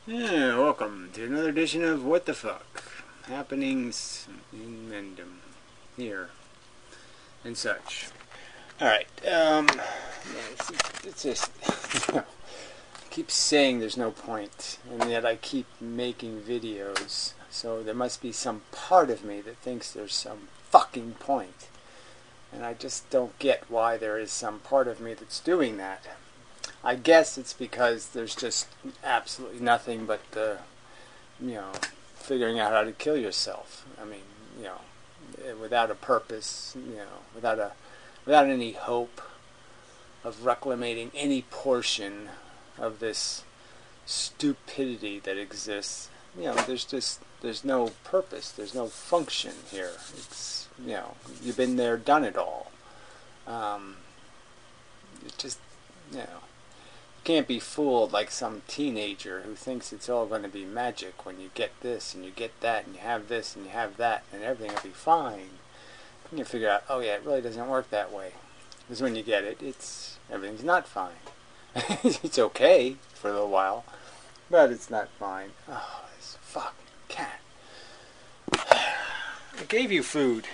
Yeah, welcome to another edition of What the Fuck Happenings in Mendham here and such. Alright, it's just, I keep saying there's no point, and yet I keep making videos, so there must be some part of me that thinks there's some fucking point. And I just don't get why there is some part of me that's doing that. I guess it's because there's just absolutely nothing but figuring out how to kill yourself. I mean, without a purpose, without any hope of reclamating any portion of this stupidity that exists. There's no purpose, there's no function here. It's, you've been there, done it all. It just, can't be fooled like some teenager who thinks it's all going to be magic when you get this and you get that and you have this and you have that and everything will be fine. And you figure out, oh yeah, it really doesn't work that way. Because when you get it, everything's not fine. It's okay for a little while, but it's not fine. Oh, this fucking cat. I gave you food.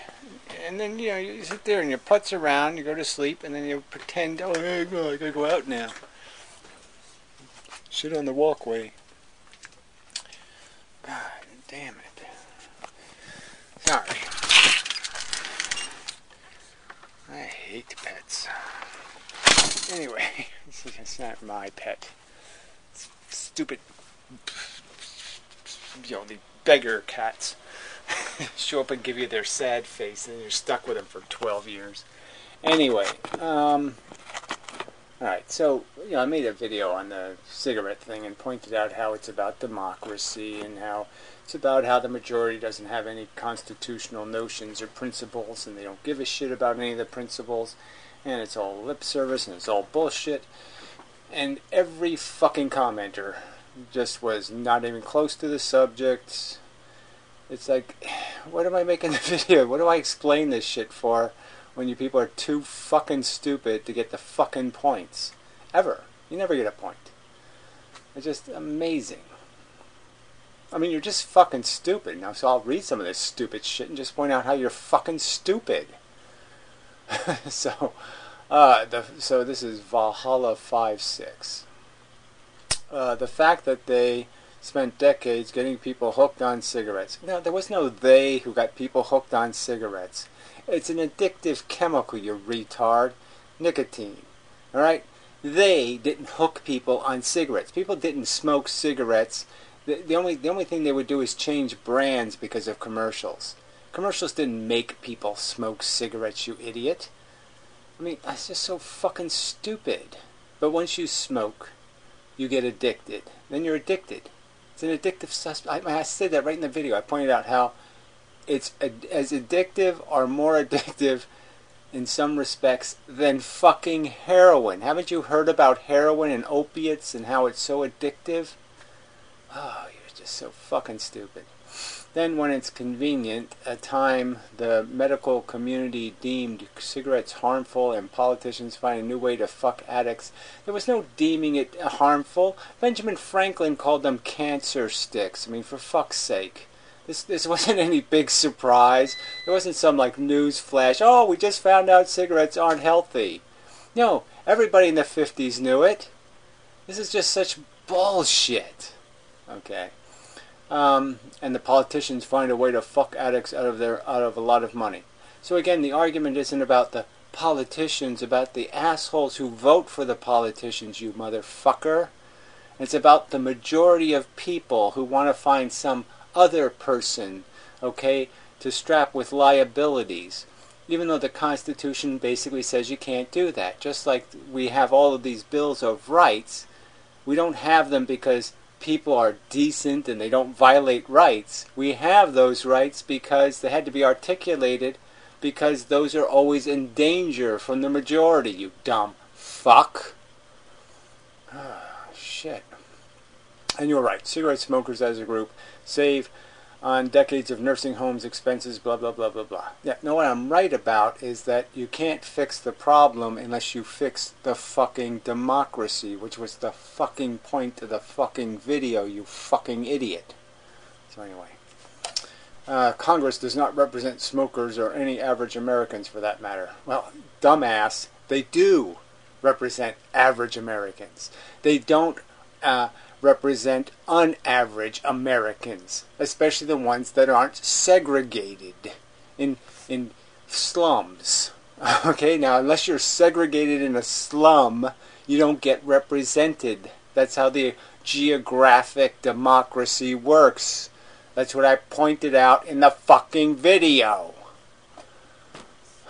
And then, you sit there and you putz around, you go to sleep, and then you pretend, oh, hey, I gotta go out now. Sit on the walkway. God damn it. Sorry. I hate pets. Anyway, it's not my pet. It's stupid, the beggar cats show up and give you their sad face, and you're stuck with them for 12 years. Anyway, alright, so, I made a video on the cigarette thing and pointed out how it's about democracy and how it's about how the majority doesn't have any constitutional notions or principles and they don't give a shit about any of the principles and it's all lip service and it's all bullshit. And every fucking commenter just was not even close to the subject. It's like, what am I making the video? What do I explain this shit for? When you people are too fucking stupid to get the fucking points. Ever. You never get a point. It's just amazing. I mean, you're just fucking stupid. Now, so I'll read some of this stupid shit and just point out how you're fucking stupid. So this is Valhalla 5-6. The fact that they spent decades getting people hooked on cigarettes. No, there was no they who got people hooked on cigarettes. It's an addictive chemical, you retard. Nicotine. Alright? They didn't hook people on cigarettes. People didn't smoke cigarettes. The only thing they would do is change brands because of commercials. Commercials didn't make people smoke cigarettes, you idiot. I mean, that's just so fucking stupid. But once you smoke, you get addicted. Then you're addicted. It's an addictive substance. I said that right in the video. I pointed out how it's as addictive or more addictive in some respects than fucking heroin. Haven't you heard about heroin and opiates and how it's so addictive? Oh, you're just so fucking stupid. Then when it's convenient, a time the medical community deemed cigarettes harmful and politicians find a new way to fuck addicts, there was no deeming it harmful. Benjamin Franklin called them cancer sticks. I mean, for fuck's sake. This wasn't any big surprise. There wasn't some like news flash. Oh, we just found out cigarettes aren't healthy. No, everybody in the 50s knew it. This is just such bullshit. Okay. And the politicians find a way to fuck addicts out of a lot of money. So again, the argument isn't about the politicians, about the assholes who vote for the politicians, you motherfucker. It's about the majority of people who want to find some other person, okay, to strap with liabilities, even though the Constitution basically says you can't do that. Just like we have all of these bills of rights, we don't have them because people are decent and they don't violate rights. We have those rights because they had to be articulated because those are always in danger from the majority, you dumb fuck. Shit. And you're right, cigarette smokers as a group save on decades of nursing homes expenses, blah, blah, blah, blah, blah. Yeah, no, what I'm right about is that you can't fix the problem unless you fix the fucking democracy, which was the fucking point of the fucking video, you fucking idiot. So anyway. Congress does not represent smokers or any average Americans for that matter. Well, dumbass, they do represent average Americans. They don't represent unaverage Americans, especially the ones that aren't segregated in slums. Okay, now unless you're segregated in a slum, you don't get represented. That's how the geographic democracy works. That's what I pointed out in the fucking video.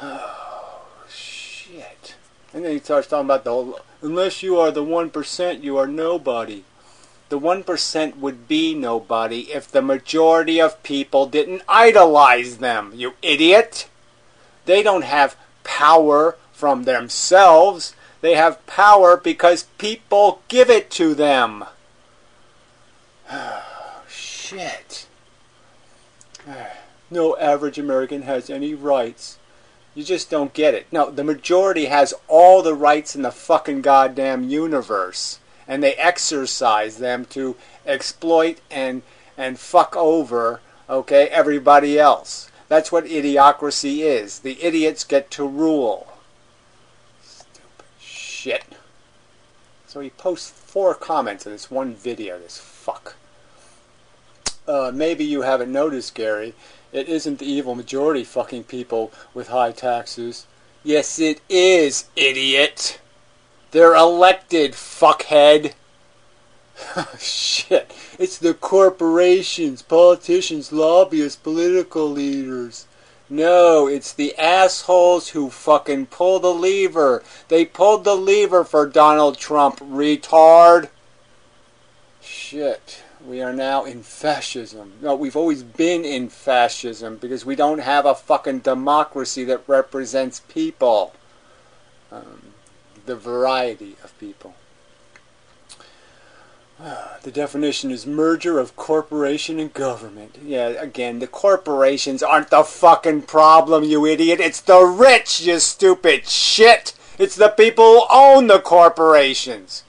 Oh, shit. And then he starts talking about the whole, unless you are the 1%, you are nobody. The 1% would be nobody if the majority of people didn't idolize them, you idiot. They don't have power from themselves. They have power because people give it to them. Oh, shit. No average American has any rights. You just don't get it. No, the majority has all the rights in the fucking goddamn universe. And they exercise them to exploit and fuck over, okay, everybody else. That's what idiocracy is. The idiots get to rule. Stupid shit. So he posts 4 comments in this one video, this fuck. Maybe you haven't noticed, Gary. It isn't the evil majority fucking people with high taxes. Yes, it is, idiot. They're elected, fuckhead. Shit. It's the corporations, politicians, lobbyists, political leaders. No, it's the assholes who fucking pull the lever. They pulled the lever for Donald Trump, retard. Shit. We are now in fascism. No, we've always been in fascism because we don't have a fucking democracy that represents people. The variety of people. The definition is merger of corporation and government. Yeah, again, the corporations aren't the fucking problem, you idiot. It's the rich, you stupid shit. It's the people who own the corporations.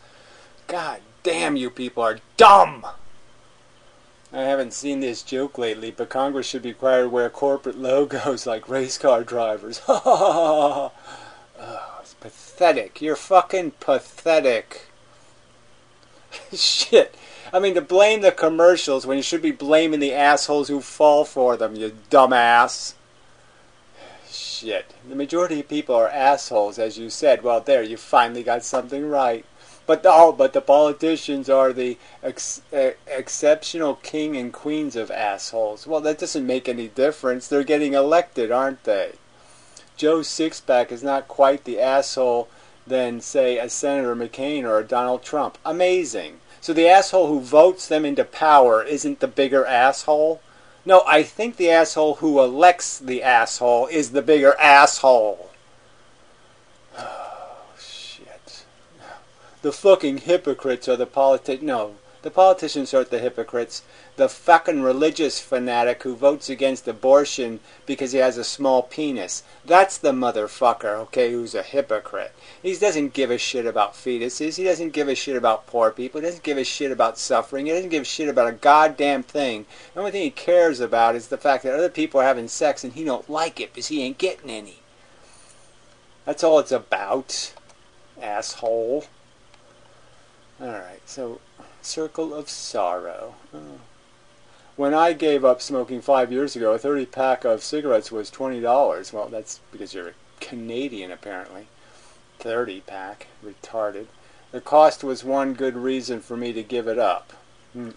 God damn, you people are dumb. I haven't seen this joke lately, but Congress should be required to wear corporate logos like race car drivers. Oh, it's pathetic. You're fucking pathetic. Shit. I mean, to blame the commercials when you should be blaming the assholes who fall for them, you dumbass. Shit. The majority of people are assholes, as you said. Well, there, you finally got something right. But the politicians are the exceptional king and queens of assholes. Well, that doesn't make any difference. They're getting elected, aren't they? Joe Sixpack is not quite the asshole than, say, a Senator McCain or a Donald Trump. Amazing. So the asshole who votes them into power isn't the bigger asshole? No, I think the asshole who elects the asshole is the bigger asshole. The fucking hypocrites are the politicians. No, the politicians aren't the hypocrites. The fucking religious fanatic who votes against abortion because he has a small penis. That's the motherfucker, okay, who's a hypocrite. He doesn't give a shit about fetuses. He doesn't give a shit about poor people. He doesn't give a shit about suffering. He doesn't give a shit about a goddamn thing. The only thing he cares about is the fact that other people are having sex and he don't like it because he ain't getting any. That's all it's about, asshole. Alright, so, circle of sorrow. Oh. When I gave up smoking 5 years ago, a 30-pack of cigarettes was $20. Well, that's because you're a Canadian, apparently. 30-pack. Retarded. The cost was one good reason for me to give it up.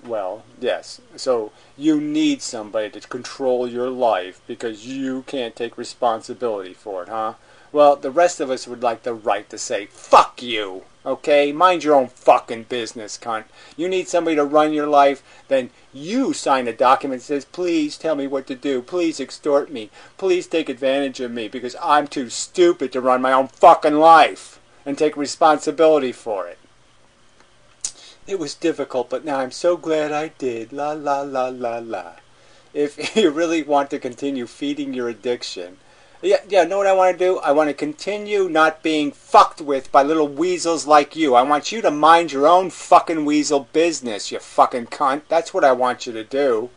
Well, yes. So, you need somebody to control your life because you can't take responsibility for it, huh? Well, the rest of us would like the right to say, fuck you, okay? Mind your own fucking business, cunt. You need somebody to run your life, then you sign a document that says, please tell me what to do, please extort me, please take advantage of me, because I'm too stupid to run my own fucking life and take responsibility for it. It was difficult, but now I'm so glad I did. La la la la la. if you really want to continue feeding your addiction. Yeah, know what I want to do? I want to continue not being fucked with by little weasels like you. I want you to mind your own fucking weasel business, you fucking cunt. That's what I want you to do.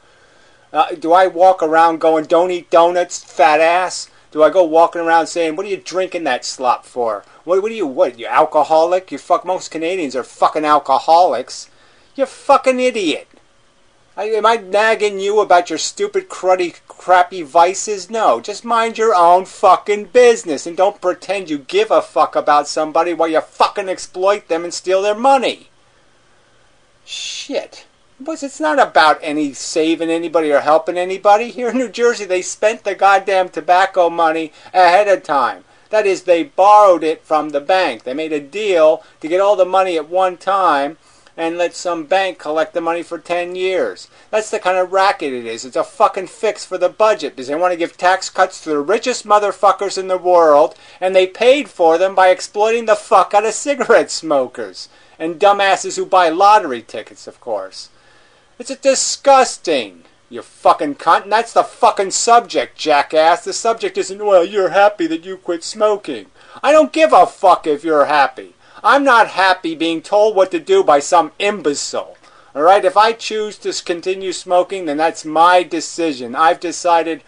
Do I walk around going, don't eat donuts, fat ass? Do I go walking around saying, what are you drinking that slop for? What are you alcoholic? Most Canadians are fucking alcoholics. You fucking idiot. Am I nagging you about your stupid, cruddy, crappy vices? No, just mind your own fucking business and don't pretend you give a fuck about somebody while you fucking exploit them and steal their money. Shit. But it's not about any saving anybody or helping anybody. Here in New Jersey, they spent the goddamn tobacco money ahead of time. That is, they borrowed it from the bank. They made a deal to get all the money at one time and let some bank collect the money for 10 years. That's the kind of racket it is. It's a fucking fix for the budget because they want to give tax cuts to the richest motherfuckers in the world, and they paid for them by exploiting the fuck out of cigarette smokers and dumbasses who buy lottery tickets, of course. It's disgusting, you fucking cunt, and that's the fucking subject, jackass. The subject isn't, well, you're happy that you quit smoking. I don't give a fuck if you're happy. I'm not happy being told what to do by some imbecile. Alright, if I choose to continue smoking, then that's my decision. I've decided,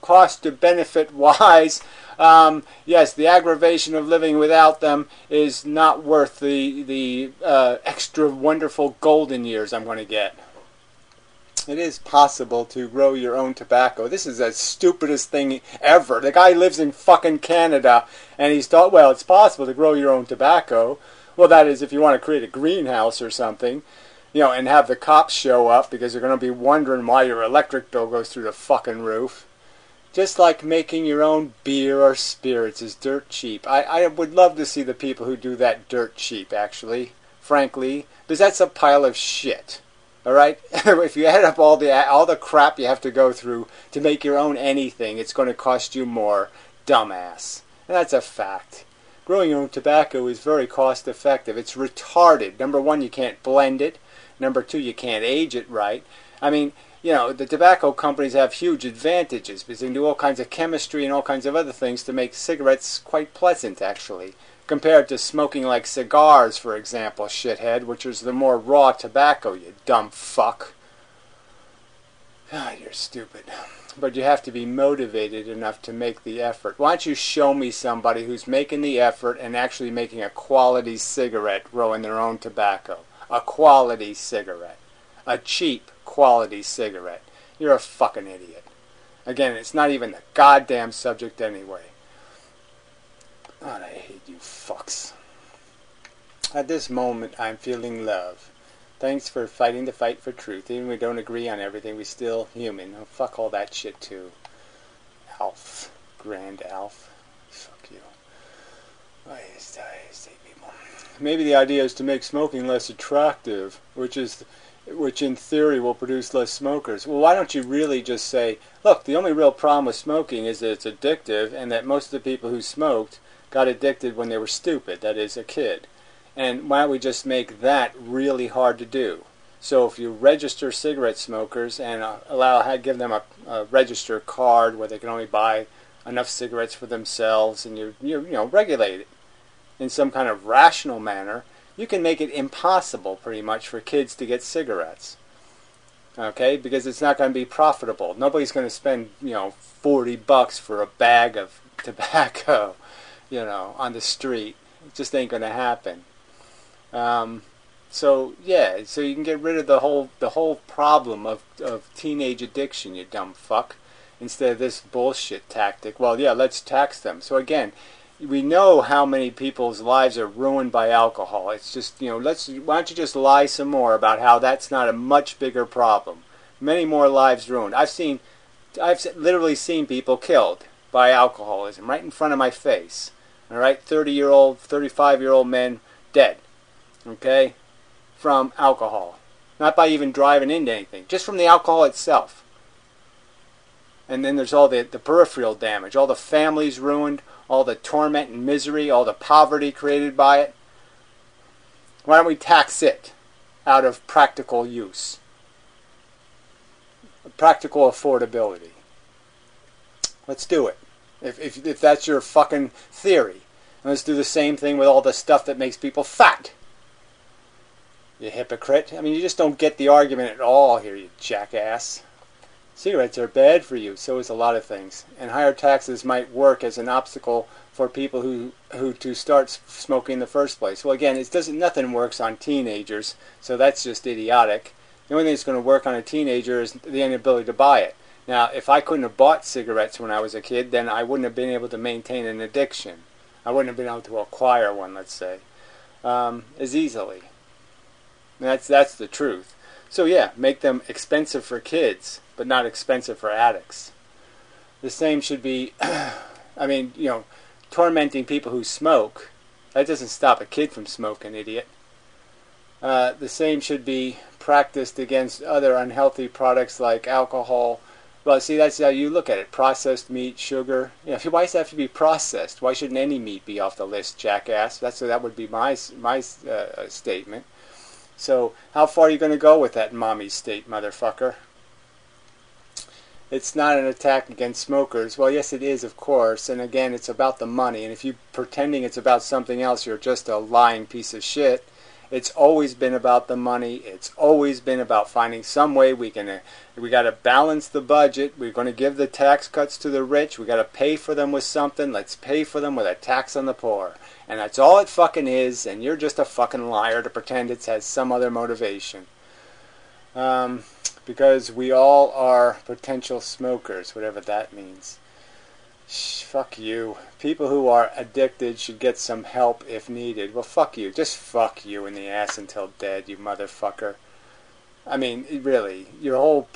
cost to benefit wise, yes, the aggravation of living without them is not worth the extra wonderful golden years I'm going to get. It is possible to grow your own tobacco. This is the stupidest thing ever. The guy lives in fucking Canada, and he's thought, well, it's possible to grow your own tobacco. Well, that is if you want to create a greenhouse or something, and have the cops show up because they're going to be wondering why your electric bill goes through the fucking roof. Just like making your own beer or spirits is dirt cheap. I would love to see the people who do that dirt cheap, actually, frankly, because that's a pile of shit. Alright? If you add up all the crap you have to go through to make your own anything, it's going to cost you more, dumbass. And that's a fact. Growing your own tobacco is very cost effective. It's retarded. Number one, you can't blend it. Number two, you can't age it right. I mean, the tobacco companies have huge advantages because they can do all kinds of chemistry and all kinds of other things to make cigarettes quite pleasant, actually. Compared to smoking like cigars, for example, shithead, which is the more raw tobacco, you dumb fuck. God, you're stupid. But you have to be motivated enough to make the effort. Why don't you show me somebody who's making the effort and actually making a quality cigarette growing their own tobacco? A quality cigarette. A cheap quality cigarette. You're a fucking idiot. Again, it's not even the goddamn subject anyway. God, I hate you fucks. At this moment, I'm feeling love. Thanks for fighting the fight for truth. Even if we don't agree on everything, we're still human. Oh, fuck all that shit, too. Alf. Grand Alf. Fuck you. Maybe the idea is to make smoking less attractive, which in theory will produce less smokers. Well, why don't you really just say, look, the only real problem with smoking is that it's addictive, and that most of the people who smoked got addicted when they were stupid, that is, a kid. And why don't we just make that really hard to do? So if you register cigarette smokers and give them a register card where they can only buy enough cigarettes for themselves, and you regulate it in some kind of rational manner, you can make it impossible pretty much for kids to get cigarettes. Okay? Because it's not going to be profitable. Nobody's going to spend, $40 for a bag of tobacco, on the street. It just ain't going to happen. So you can get rid of the whole problem of teenage addiction, you dumb fuck, instead of this bullshit tactic. Well, yeah, let's tax them. So again, we know how many people's lives are ruined by alcohol. It's just, why don't you just lie some more about how that's not a much bigger problem. Many more lives ruined. I've literally seen people killed by alcoholism right in front of my face. All right, 30-year-old, 35-year-old men dead. Okay, from alcohol. Not by even driving into anything, just from the alcohol itself. And then there's all the peripheral damage, all the families ruined, all the torment and misery, all the poverty created by it. Why don't we tax it out of practical use? practical affordability. Let's do it. If that's your fucking theory. And let's do the same thing with all the stuff that makes people fat. You hypocrite. I mean, you just don't get the argument at all here, you jackass. Cigarettes are bad for you, so is a lot of things. And higher taxes might work as an obstacle for people who to start smoking in the first place. Well, again, nothing works on teenagers, so that's just idiotic. The only thing that's going to work on a teenager is the inability to buy it. Now, if I couldn't have bought cigarettes when I was a kid, then I wouldn't have been able to maintain an addiction. I wouldn't have been able to acquire one, let's say, as easily. That's the truth. So yeah, make them expensive for kids, but not expensive for addicts. The same should be, I mean, you know, tormenting people who smoke. That doesn't stop a kid from smoking, idiot. The same should be practiced against other unhealthy products like alcohol. Well, see, that's how you look at it. Processed meat, sugar. You know, why does it have to be processed? Why shouldn't any meat be off the list, jackass? That would be my statement. So, how far are you going to go with that mommy state, motherfucker? It's not an attack against smokers. Well, yes, it is, of course. And again, it's about the money. And if you're pretending it's about something else, you're just a lying piece of shit. It's always been about the money. It's always been about finding some way we got to balance the budget. We're going to give the tax cuts to the rich. We got to pay for them with something. Let's pay for them with a tax on the poor. And that's all it fucking is. And you're just a fucking liar to pretend it has some other motivation. Because we all are potential smokers, whatever that means. Fuck you. People who are addicted should get some help if needed. Well, fuck you. Just fuck you in the ass until dead, you motherfucker. I mean, really, your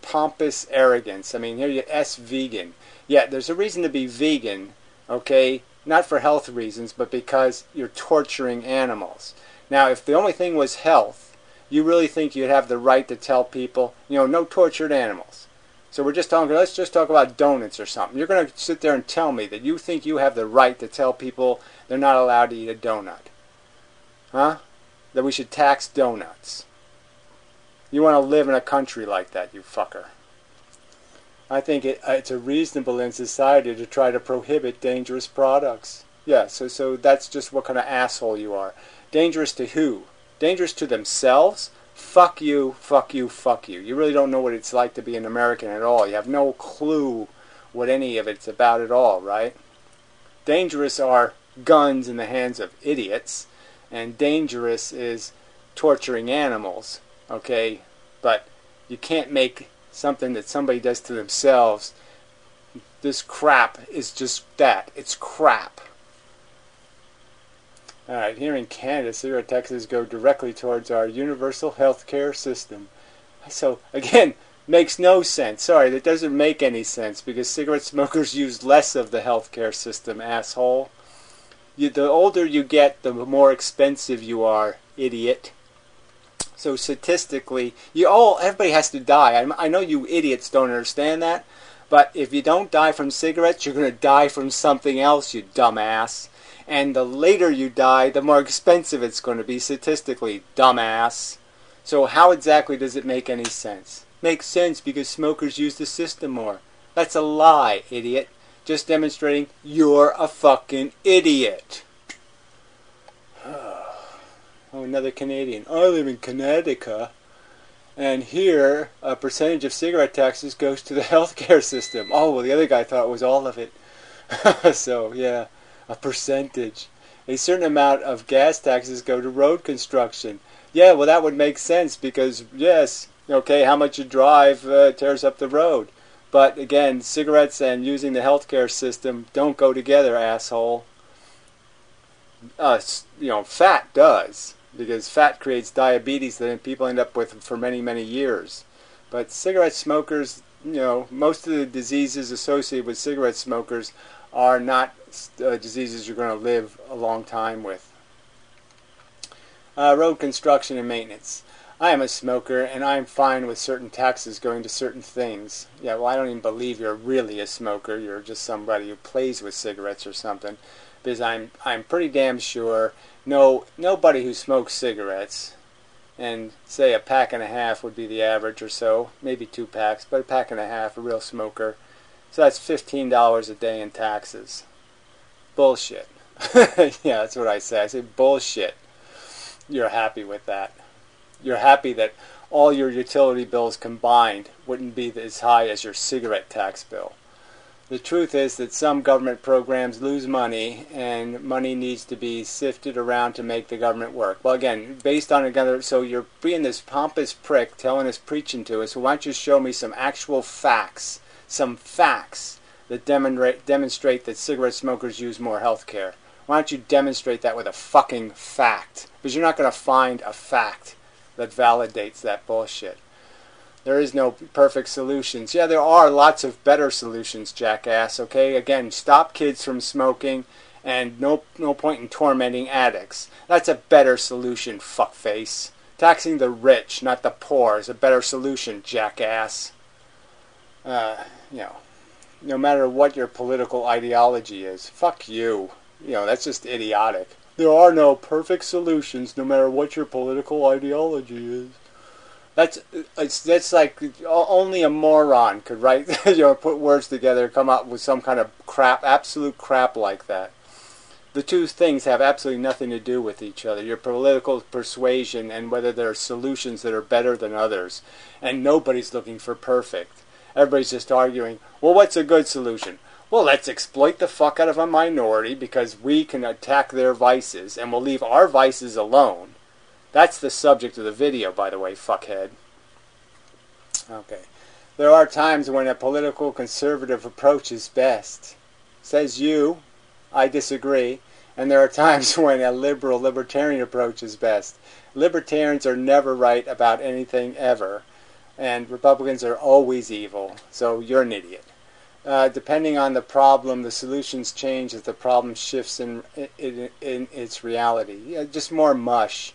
pompous arrogance. I mean, here you vegan. Yeah, there's a reason to be vegan, okay? Not for health reasons, but because you're torturing animals. Now, if the only thing was health, you really think you'd have the right to tell people, you know, no tortured animals. So let's just talk about donuts or something. You're going to sit there and tell me that you think you have the right to tell people they're not allowed to eat a donut. Huh? That we should tax donuts. You want to live in a country like that, you fucker. I think it's reasonable in society to try to prohibit dangerous products. Yeah, so that's just what kind of asshole you are. Dangerous to who? Dangerous to themselves? Fuck you, fuck you, fuck you. You really don't know what it's like to be an American at all. You have no clue what any of it's about at all, right? Dangerous are guns in the hands of idiots, and dangerous is torturing animals, okay? But you can't make something that somebody does to themselves. This crap is just that. It's crap. Alright, here in Canada, cigarette taxes go directly towards our universal health care system. So, again, makes no sense. Sorry, that doesn't make any sense because cigarette smokers use less of the health care system, asshole. The older you get, the more expensive you are, idiot. So statistically, everybody has to die. I know you idiots don't understand that, but if you don't die from cigarettes, you're going to die from something else, you dumbass. And the later you die, the more expensive it's going to be statistically, dumbass. So how exactly does it make any sense? Makes sense because smokers use the system more. That's a lie, idiot. Just demonstrating you're a fucking idiot. Oh, another Canadian. I live in Connecticut. And here, a percentage of cigarette taxes goes to the healthcare system. Oh, well, the other guy thought it was all of it. So, yeah. A percentage. A certain amount of gas taxes go to road construction. Yeah, well, that would make sense because, yes, okay, how much you drive tears up the road. But, again, cigarettes and using the healthcare system don't go together, asshole. Fat does, because fat creates diabetes that people end up with for many, many years. But cigarette smokers, most of the diseases associated with cigarette smokers are not diseases you're going to live a long time with. Road construction and maintenance. I am a smoker, and I am fine with certain taxes going to certain things. Yeah, well, I don't even believe you're really a smoker. You're just somebody who plays with cigarettes or something. Because I'm pretty damn sure nobody who smokes cigarettes and say a pack and a half would be the average or so, maybe 2 packs, but a pack and a half, a real smoker. So that's $15 a day in taxes. Bullshit. Yeah, that's what I say. I say bullshit. You're happy with that. You're happy that all your utility bills combined wouldn't be as high as your cigarette tax bill. The truth is that some government programs lose money, and money needs to be sifted around to make the government work. Well, again, based on another, so you're being this pompous prick telling us, preaching to us, so why don't you show me some actual facts, some facts that demonstrate that cigarette smokers use more health care. Why don't you demonstrate that with a fucking fact? Because you're not going to find a fact that validates that bullshit. There is no perfect solutions. Yeah, there are lots of better solutions, jackass, okay? Again, stop kids from smoking, and no point in tormenting addicts. That's a better solution, fuckface. Taxing the rich, not the poor, is a better solution, jackass. No matter what your political ideology is, fuck you. That's just idiotic. There are no perfect solutions, no matter what your political ideology is. That's like only a moron could write, put words together, come up with some kind of crap, absolute crap like that. The two things have absolutely nothing to do with each other. Your political persuasion and whether there are solutions that are better than others. And nobody's looking for perfect. Everybody's just arguing, well, what's a good solution? Well, let's exploit the fuck out of a minority because we can attack their vices and we'll leave our vices alone. That's the subject of the video, by the way, fuckhead. Okay. There are times when a political conservative approach is best. Says you. I disagree. And there are times when a libertarian approach is best. Libertarians are never right about anything ever. And Republicans are always evil. So you're an idiot. Depending on the problem, the solutions change as the problem shifts in its reality. Yeah, just more mush.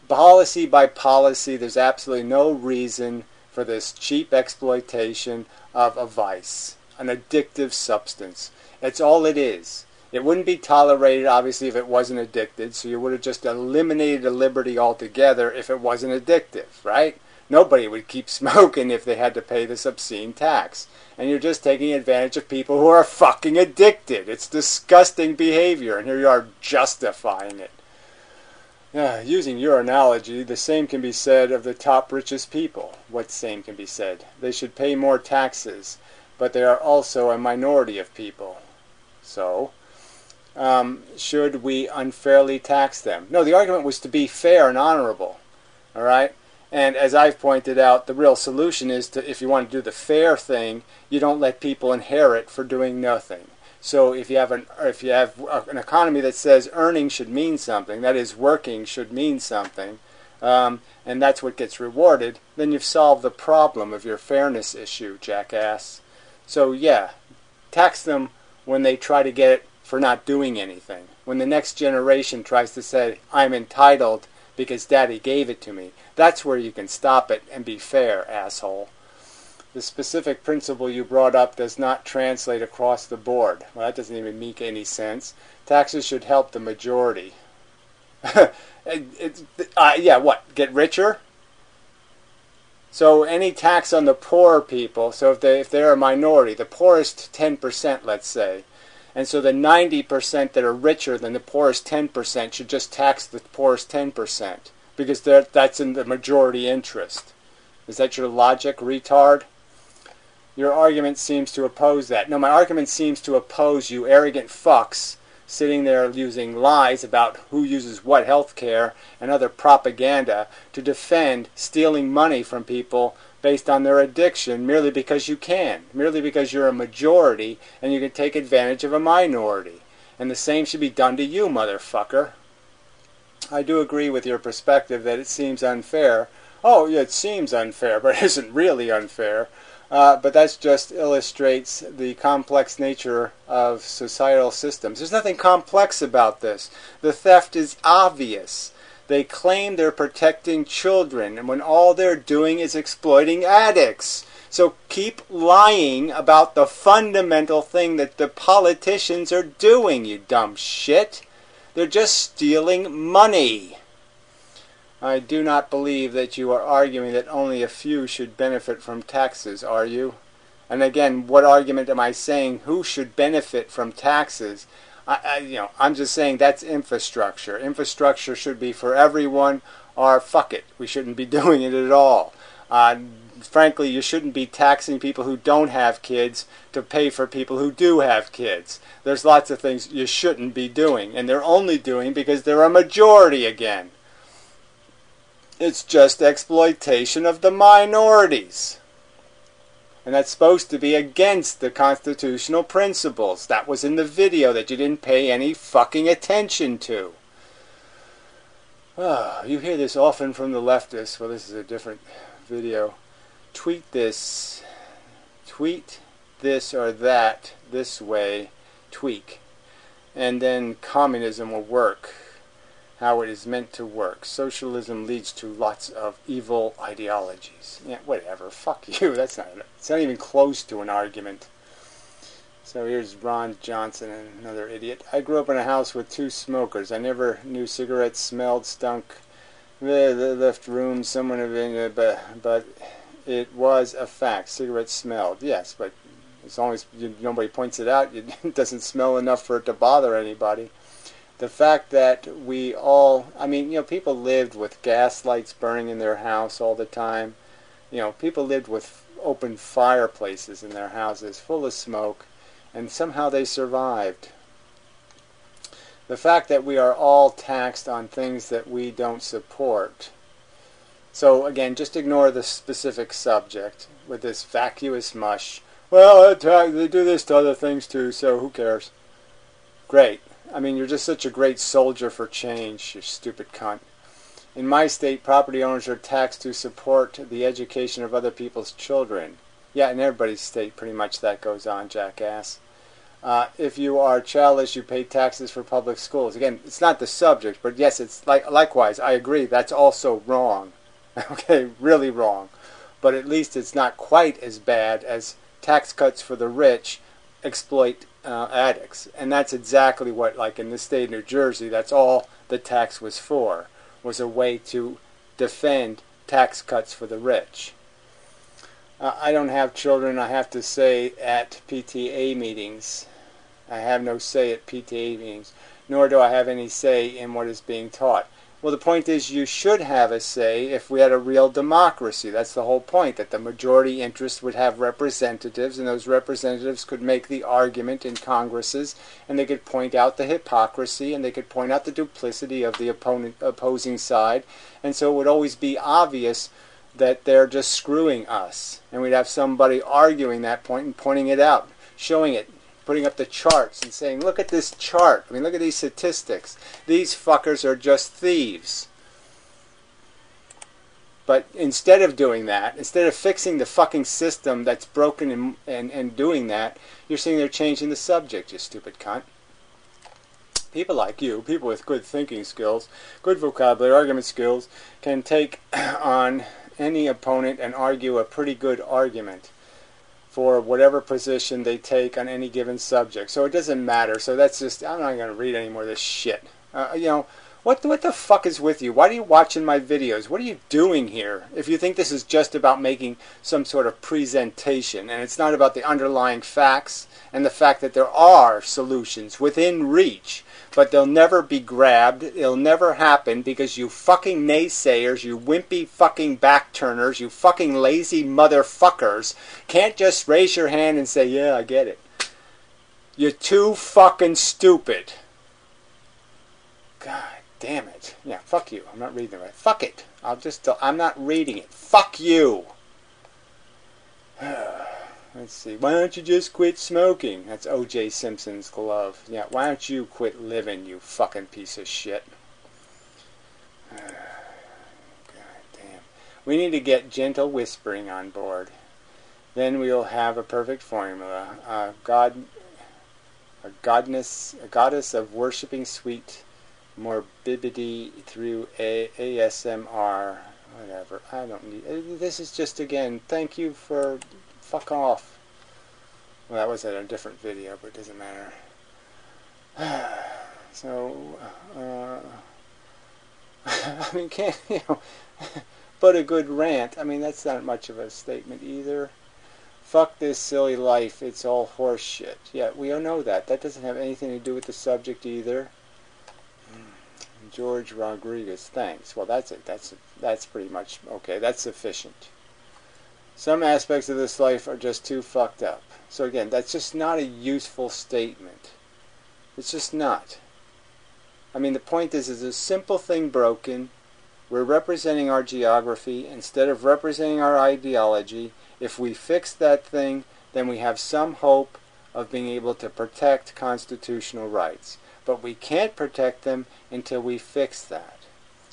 Policy by policy, there's absolutely no reason for this cheap exploitation of a vice, an addictive substance. It's all it is. It wouldn't be tolerated, obviously, if it wasn't addicted, so you would have just eliminated the liberty altogether if it wasn't addictive, right? Nobody would keep smoking if they had to pay this obscene tax. And you're just taking advantage of people who are fucking addicted. It's disgusting behavior, and here you are justifying it. Using your analogy, the same can be said of the top richest people. What same can be said? They should pay more taxes, but they are also a minority of people. So, should we unfairly tax them? No, the argument was to be fair and honorable. All right? And as I've pointed out, the real solution is to, if you want to do the fair thing, you don't let people inherit for doing nothing. So if you have an economy that says earning should mean something, that is, working should mean something, and that's what gets rewarded, then you've solved the problem of your fairness issue, jackass. So yeah, tax them when they try to get it for not doing anything. When the next generation tries to say, I'm entitled because Daddy gave it to me, that's where you can stop it and be fair, asshole. The specific principle you brought up does not translate across the board. Well, that doesn't even make any sense. Taxes should help the majority. Yeah, what? Get richer? So any tax on the poor people, so if they're a minority, the poorest 10%, let's say, and so the 90% that are richer than the poorest 10% should just tax the poorest 10%, because that's in the majority interest. Is that your logic, retard? Your argument seems to oppose that. No, my argument seems to oppose you arrogant fucks sitting there using lies about who uses what health care and other propaganda to defend stealing money from people based on their addiction merely because you can, merely because you're a majority and you can take advantage of a minority. And the same should be done to you, motherfucker. I do agree with your perspective that it seems unfair. Oh, yeah, it seems unfair, but it isn't really unfair. But that just illustrates the complex nature of societal systems. There's nothing complex about this. The theft is obvious. They claim they're protecting children, and when all they're doing is exploiting addicts. So keep lying about the fundamental thing that the politicians are doing, you dumb shit. They're just stealing money. I do not believe that you are arguing that only a few should benefit from taxes, are you? And again, what argument am I saying? Who should benefit from taxes? I'm just saying that's infrastructure. Infrastructure should be for everyone, or fuck it. We shouldn't be doing it at all. Frankly, you shouldn't be taxing people who don't have kids to pay for people who do have kids. There's lots of things you shouldn't be doing, and they're only doing because they're a majority again. It's just exploitation of the minorities. And that's supposed to be against the constitutional principles. That was in the video that you didn't pay any fucking attention to. You hear this often from the leftists. Well, this is a different video. Tweet this or that, this way, tweak. And then communism will work how it is meant to work. Socialism leads to lots of evil ideologies. Yeah, whatever. Fuck you. It's not even close to an argument. So here's Ron Johnson, another idiot. I grew up in a house with 2 smokers. I never knew cigarettes smelled, stunk. They left room, someone have been, but it was a fact. Cigarettes smelled. Yes, but as long as nobody points it out, it doesn't smell enough for it to bother anybody. The fact that we all, people lived with gas lights burning in their house all the time. People lived with open fireplaces in their houses full of smoke, and somehow they survived. The fact that we are all taxed on things that we don't support. So again, just ignore the specific subject with this vacuous mush. Well, they do this to other things too, so who cares? Great. You're just such a great soldier for change, you stupid cunt. In my state, property owners are taxed to support the education of other people's children. Yeah, in everybody's state, pretty much that goes on, jackass. If you are childless, you pay taxes for public schools. Again, it's not the subject, but yes, it's likewise, I agree, that's also wrong. Okay, really wrong. But at least it's not quite as bad as tax cuts for the rich exploit addicts. And that's exactly what, like in the state of New Jersey, that's all the tax was for, was a way to defend tax cuts for the rich. I don't have children, I have to say, at PTA meetings. I have no say at PTA meetings, nor do I have any say in what is being taught. Well, the point is you should have a say if we had a real democracy. That's the whole point, that the majority interest would have representatives, and those representatives could make the argument in Congresses, and they could point out the hypocrisy, and they could point out the duplicity of the opposing side, and so it would always be obvious that they're just screwing us. And we'd have somebody arguing that point and pointing it out, showing it, putting up the charts and saying, look at this chart. Look at these statistics. These fuckers are just thieves. But instead of doing that, instead of fixing the fucking system that's broken and doing that, you're saying they're changing the subject, you stupid cunt. People like you, people with good thinking skills, good vocabulary, argument skills, can take on any opponent and argue a pretty good argument for whatever position they take on any given subject. So it doesn't matter. So that's just, I'm not going to read any more of this shit. What the fuck is with you? Why are you watching my videos? What are you doing here? If you think this is just about making some sort of presentation, and it's not about the underlying facts and the fact that there are solutions within reach, but they'll never be grabbed, it'll never happen because you fucking naysayers, you wimpy fucking backturners, you fucking lazy motherfuckers can't just raise your hand and say, yeah, I get it. You're too fucking stupid. God damn it. Yeah, fuck you. I'm not reading it right. Fuck it. I'm not reading it. Fuck you. Let's see. Why don't you just quit smoking? That's O.J. Simpson's glove. Yeah, why don't you quit living, you fucking piece of shit? God damn. We need to get gentle whispering on board. Then we'll have a perfect formula. A goddess of worshipping sweet morbidity through ASMR. Whatever. I don't need... This is just, again, thank you for... Fuck off. Well, that was at a different video, but it doesn't matter. So, I mean, can't, but a good rant. I mean, that's not much of a statement either. Fuck this silly life, it's all horse shit. Yeah, we all know that. That doesn't have anything to do with the subject either. George Rodriguez, thanks. Well, that's it. That's pretty much okay. That's sufficient. Some aspects of this life are just too fucked up. So again, that's just not a useful statement. It's just not. I mean, the point is a simple thing broken. We're representing our geography instead of representing our ideology. If we fix that thing, then we have some hope of being able to protect constitutional rights. But we can't protect them until we fix that.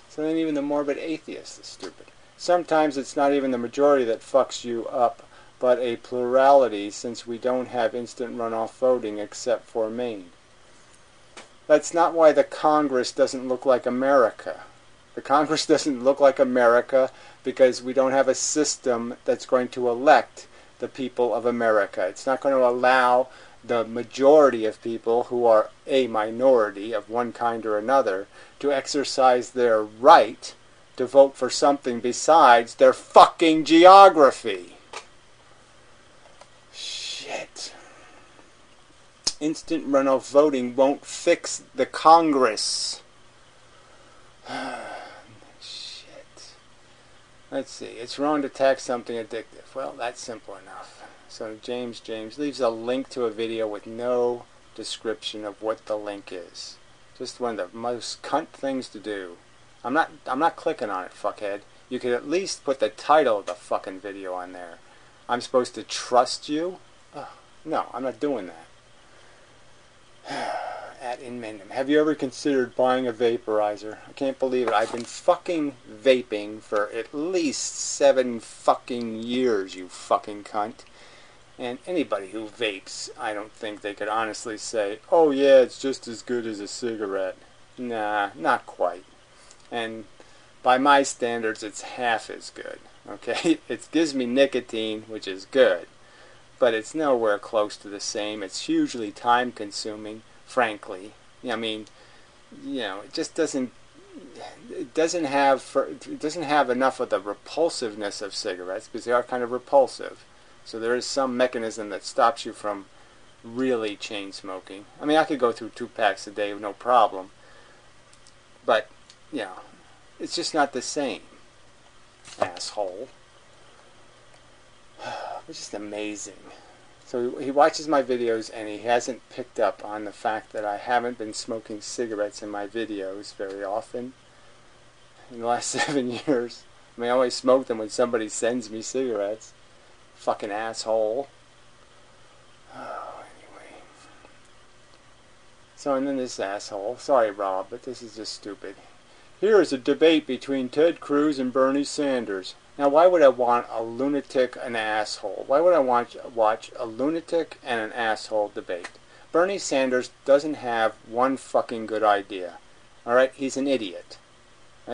So then even the morbid atheist is stupid. Sometimes it's not even the majority that fucks you up, but a plurality, since we don't have instant runoff voting except for Maine. That's not why the Congress doesn't look like America. The Congress doesn't look like America because we don't have a system that's going to elect the people of America. It's not going to allow the majority of people who are a minority of one kind or another to exercise their right to vote for something besides their fucking geography. Shit. Instant runoff voting won't fix the Congress. Shit. Let's see. It's wrong to tax something addictive. Well, that's simple enough. So James leaves a link to a video with no description of what the link is. Just one of the most cunt things to do. I'm not clicking on it, fuckhead. You could at least put the title of the fucking video on there. I'm supposed to trust you? Oh, no, I'm not doing that. At inmendham. Have you ever considered buying a vaporizer? I can't believe it. I've been fucking vaping for at least 7 fucking years, you fucking cunt. And anybody who vapes, I don't think they could honestly say, oh yeah, it's just as good as a cigarette. Nah, not quite. And by my standards, it's half as good. Okay? It gives me nicotine, which is good. But it's nowhere close to the same. It's hugely time consuming, frankly. I mean, it just doesn't have enough of the repulsiveness of cigarettes because they are kind of repulsive. So there is some mechanism that stops you from really chain smoking. I mean, I could go through 2 packs a day with no problem. But, it's just not the same. Asshole. It's just amazing. So he watches my videos and he hasn't picked up on the fact that I haven't been smoking cigarettes in my videos very often in the last 7 years. I mean, I always smoke them when somebody sends me cigarettes. Fucking asshole. Oh, anyway. So, and then this asshole. Sorry, Rob, but this is just stupid. Here is a debate between Ted Cruz and Bernie Sanders. Now, why would I want a lunatic and an asshole? Why would I watch a lunatic and an asshole debate? Bernie Sanders doesn't have one fucking good idea. Alright? He's an idiot.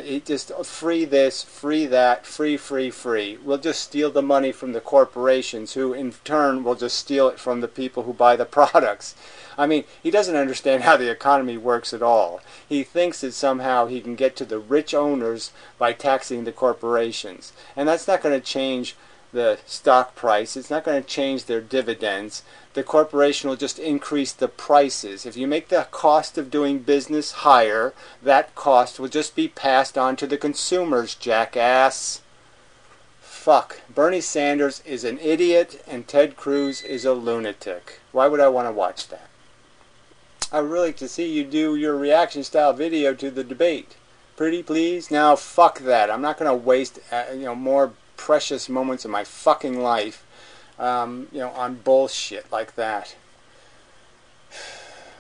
He just, free this, free that, free. We'll just steal the money from the corporations who, in turn, will just steal it from the people who buy the products. I mean, he doesn't understand how the economy works at all. He thinks that somehow he can get to the rich owners by taxing the corporations. And that's not going to change the stock price. It's not going to change their dividends. The corporation will just increase the prices. If you make the cost of doing business higher, that cost will just be passed on to the consumers, jackass. Fuck. Bernie Sanders is an idiot and Ted Cruz is a lunatic. Why would I want to watch that? I would really like to see you do your reaction style video to the debate. Pretty please? Now fuck that. I'm not going to waste more precious moments of my fucking life on bullshit like that.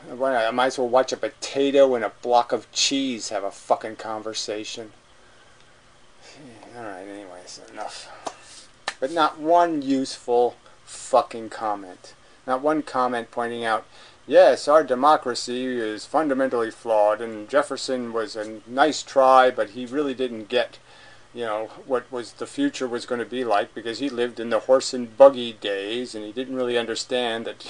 I might as well watch a potato and a block of cheese have a fucking conversation. Alright, anyway, that's enough. But not one useful fucking comment. Not one comment pointing out, yes, our democracy is fundamentally flawed, and Jefferson was a nice try, but he really didn't get what was the future was going to be like because he lived in the horse and buggy days and he didn't really understand that,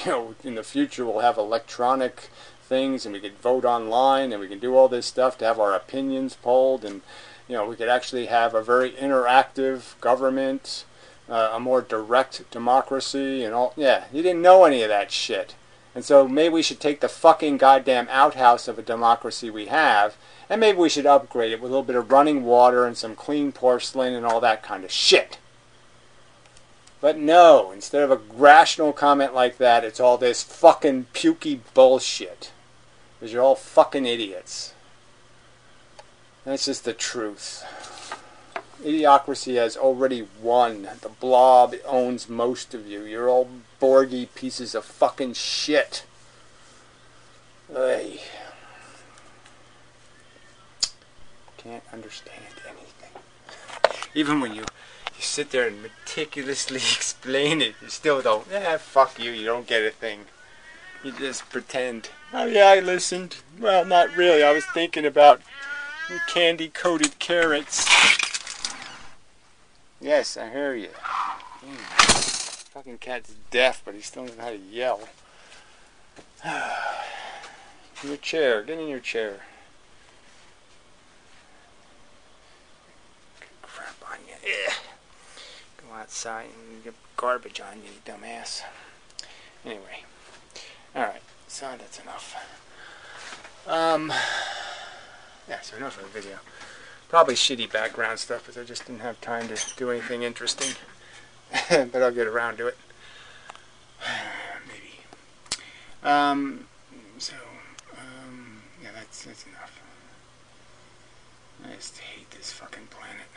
in the future we'll have electronic things, and we could vote online, and we can do all this stuff to have our opinions polled, and you know, we could actually have a very interactive government, a more direct democracy, and all. Yeah, you didn't know any of that shit. And so maybe we should take the fucking goddamn outhouse of a democracy we have, and maybe we should upgrade it with a little bit of running water and some clean porcelain and all that kind of shit. But no, instead of a rational comment like that, it's all this fucking pukey bullshit. Because you're all fucking idiots. That's just the truth. Idiocracy has already won. The blob owns most of you. You're all Borgy pieces of fucking shit. Ugh. Can't understand anything. Even when you sit there and meticulously explain it, you still don't. Fuck you, you don't get a thing. You just pretend. Oh yeah, I listened. Well, not really. I was thinking about candy-coated carrots. Yes, I hear you. Fucking cat's deaf, but he still knows how to yell. Your chair. Get in your chair. Crap on you. Ugh. Go outside and get garbage on you, you dumbass. Anyway. Alright, so that's enough. Yeah, so enough of the video. Probably shitty background stuff because I just didn't have time to do anything interesting. But I'll get around to it. Maybe. Yeah, that's enough. I just hate this fucking planet.